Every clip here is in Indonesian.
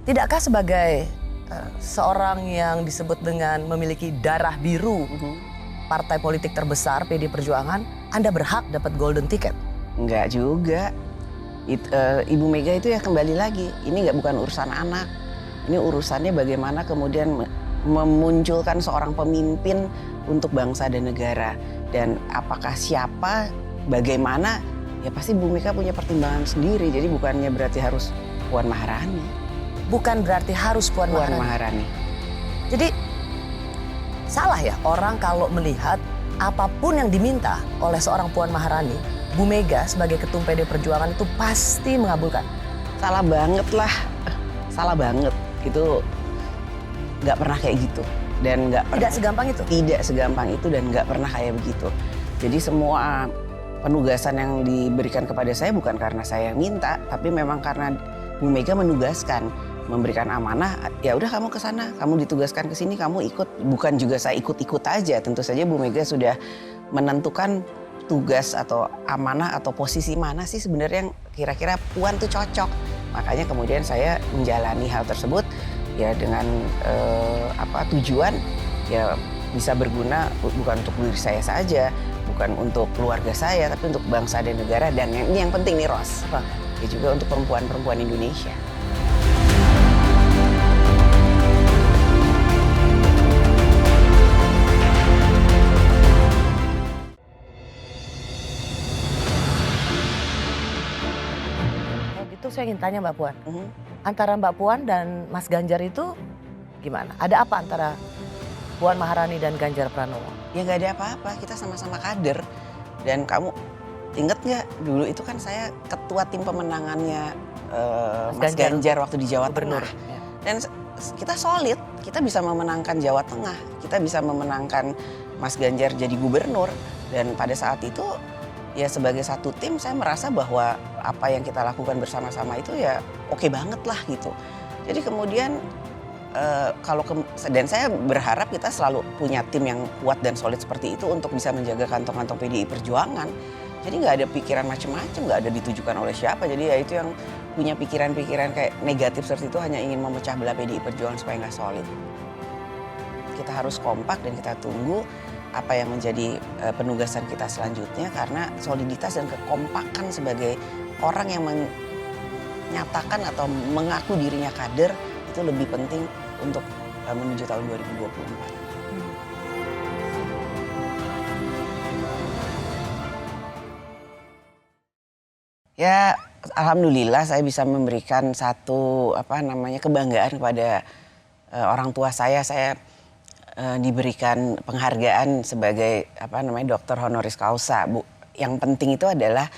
Tidakkah sebagai seorang yang disebut dengan memiliki darah biru partai politik terbesar PD Perjuangan, Anda berhak dapat golden ticket? Enggak juga. Ibu Mega itu ya kembali lagi, ini bukan urusan anak. Ini urusannya bagaimana kemudian memunculkan seorang pemimpin untuk bangsa dan negara. Dan apakah siapa, bagaimana, ya pasti Bu Mega punya pertimbangan sendiri. Jadi bukannya berarti harus Puan Maharani. Bukan berarti harus Puan Maharani. Jadi salah ya orang kalau melihat apapun yang diminta oleh seorang Puan Maharani, Bu Mega sebagai ketum PD Perjuangan itu pasti mengabulkan. Salah banget lah, salah banget. Itu nggak pernah kayak gitu. Dan Tidak segampang itu? Tidak segampang itu dan nggak pernah kayak begitu. Jadi semua penugasan yang diberikan kepada saya bukan karena saya yang minta, tapi memang karena Bu Mega menugaskan, memberikan amanah, ya udah kamu ke sana, kamu ditugaskan ke sini, kamu ikut. Bukan juga saya ikut-ikut aja, tentu saja Bu Mega sudah menentukan tugas atau amanah atau posisi mana sih sebenarnya yang kira-kira Puan tuh cocok. Makanya kemudian saya menjalani hal tersebut ya dengan tujuan ya bisa berguna bukan untuk diri saya saja, bukan untuk keluarga saya, tapi untuk bangsa dan negara. Dan ini yang penting nih Ros, ya juga untuk perempuan-perempuan Indonesia. Saya ingin tanya Mbak Puan, antara Mbak Puan dan Mas Ganjar itu gimana? Ada apa antara Puan Maharani dan Ganjar Pranowo? Ya nggak ada apa-apa, kita sama-sama kader. Dan kamu inget nggak dulu itu kan saya ketua tim pemenangannya Mas Ganjar waktu di Jawa Tengah. Ya. Dan kita solid, kita bisa memenangkan Jawa Tengah, kita bisa memenangkan Mas Ganjar jadi gubernur. Dan pada saat itu ya sebagai satu tim saya merasa bahwa apa yang kita lakukan bersama-sama itu ya oke banget lah gitu. Jadi kemudian dan saya berharap kita selalu punya tim yang kuat dan solid seperti itu untuk bisa menjaga kantong-kantong PDI Perjuangan. Jadi nggak ada pikiran macam-macam, nggak ada ditujukan oleh siapa. Jadi ya itu yang punya pikiran-pikiran kayak negatif seperti itu hanya ingin memecah belah PDI Perjuangan supaya nggak solid. Kita harus kompak dan kita tunggu apa yang menjadi penugasan kita selanjutnya, karena soliditas dan kekompakan sebagai orang yang menyatakan atau mengaku dirinya kader itu lebih penting untuk menuju tahun 2024. Ya, alhamdulillah saya bisa memberikan satu kebanggaan kepada orang tua saya. Saya diberikan penghargaan sebagai doktor honoris causa, Bu. Yang penting itu adalah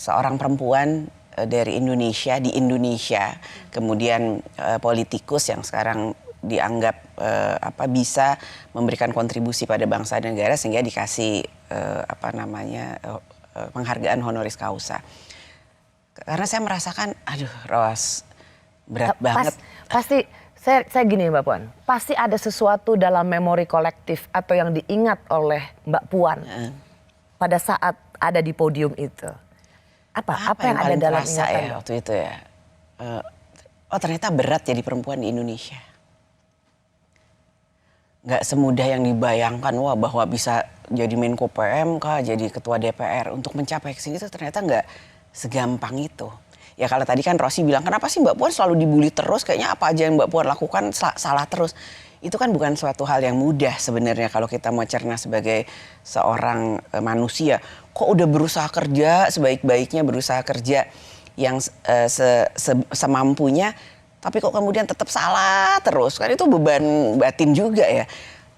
seorang perempuan dari Indonesia di Indonesia, kemudian politikus yang sekarang dianggap bisa memberikan kontribusi pada bangsa dan negara sehingga dikasih penghargaan honoris causa. Karena saya merasakan, aduh Ros, berat banget. Pasti saya gini Mbak Puan, pasti ada sesuatu dalam memori kolektif atau yang diingat oleh Mbak Puan pada saat ada di podium itu. Apa yang ada dalam ingatan ya, waktu itu ya? Ternyata berat jadi perempuan di Indonesia. Nggak semudah yang dibayangkan, bahwa bisa jadi Menko PMK, jadi ketua DPR. Untuk mencapai ke sini itu ternyata nggak segampang itu. Ya kalau tadi kan Rosi bilang, kenapa sih Mbak Puan selalu dibully terus, kayaknya apa aja yang Mbak Puan lakukan salah terus. Itu kan bukan suatu hal yang mudah sebenarnya kalau kita mau cerna sebagai seorang manusia. Kok udah berusaha kerja sebaik-baiknya, berusaha kerja yang semampunya, tapi kok kemudian tetap salah terus. Kan itu beban batin juga ya.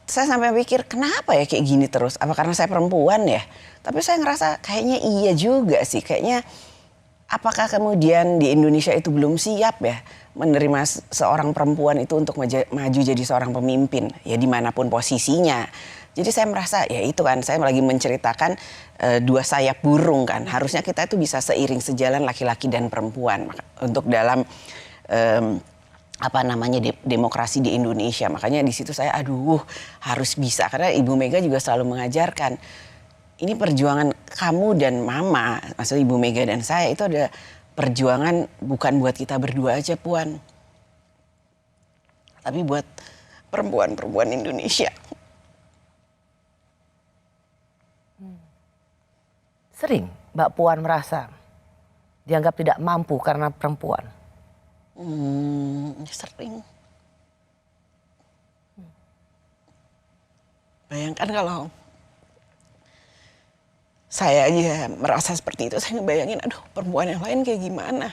Saya sampai pikir, kenapa ya kayak gini terus? Apa karena saya perempuan ya? Tapi saya ngerasa kayaknya iya juga sih, kayaknya apakah kemudian di Indonesia itu belum siap ya menerima seorang perempuan itu untuk maju jadi seorang pemimpin ya dimanapun posisinya. Jadi saya merasa ya itu kan saya lagi menceritakan dua sayap burung kan. Harusnya kita itu bisa seiring sejalan laki-laki dan perempuan untuk dalam demokrasi di Indonesia. Makanya di situ saya harus bisa, karena Ibu Mega juga selalu mengajarkan ini perjuangan kamu dan Mama, maksudnya Ibu Mega dan saya, itu ada perjuangan bukan buat kita berdua aja Puan. Tapi buat perempuan-perempuan Indonesia. Sering Mbak Puan merasa dianggap tidak mampu karena perempuan? Sering. Bayangkan kalau saya aja merasa seperti itu, saya ngebayangin, aduh perempuan yang lain kayak gimana.